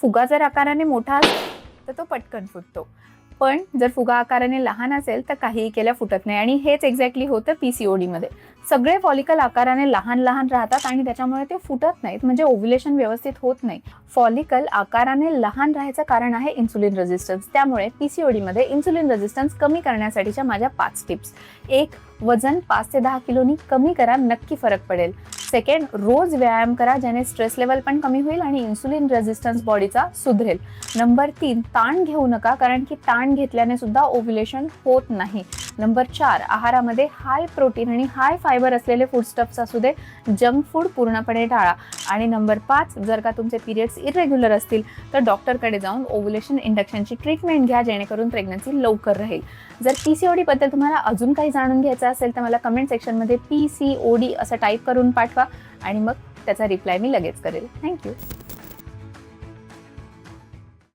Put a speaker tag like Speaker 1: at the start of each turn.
Speaker 1: फुगा जर आकाराने मोठा असेल तर तो पटकन फुटतो, पण जर फुगा आकाराने लहान असेल तर काहीही केल्या फुटत नाही. आणि हेच एक्झॅक्टली होतं PCOD मध्ये. सगळे फॉलिकल आकाराने लहान लहान राहतात आणि त्याच्यामुळे ते फुटत नाहीत, म्हणजे ओव्ह्युलेशन व्यवस्थित होत नाही. फॉलिकल आकाराने लहान राहायचं कारण आहे इन्सुलिन रेझिस्टन्स. त्यामुळे PCOD मध्ये इन्सुलिन रेझिस्टन्स कमी करण्यासाठीच्या माझ्या 5 टिप्स. 1. वजन 5 ते 10 किलोनी कमी करा, नक्की फरक पडेल. सेकंड, रोज व्यायाम करा, ज्याने स्ट्रेस लेवल पण कमी होईल आणि इन्सुलिन रेझिस्टन्स बॉडीचा सुधरेल. नंबर 3, ताण घेऊ नका, कारण की ताण घेतल्याने सुद्धा ओव्ह्युलेशन होत नाही. नंबर 4, आहारामध्ये हाय प्रोटीन आणि हाय फायबर असलेले फूडस्टफ्स असू दे, जंक फूड पूर्णपणे टाळा. आणि नंबर 5, जर का तुमचे पिरियड्स इरेग्युलर असतील तर डॉक्टरकडे जाऊन ओव्ह्युलेशन इंडक्शनची ट्रीटमेंट घ्या, जेणेकरून प्रेग्नन्सी लवकर राहील. जर PCOD बद्दल तुम्हाला अजून काही जाणून घ्यायचं असेल तर मला कमेंट सेक्शनमध्ये PCOD असं टाईप करून पाठवा आणि मग त्याचा रिप्लाय मी लगेच करेल. थँक्यू.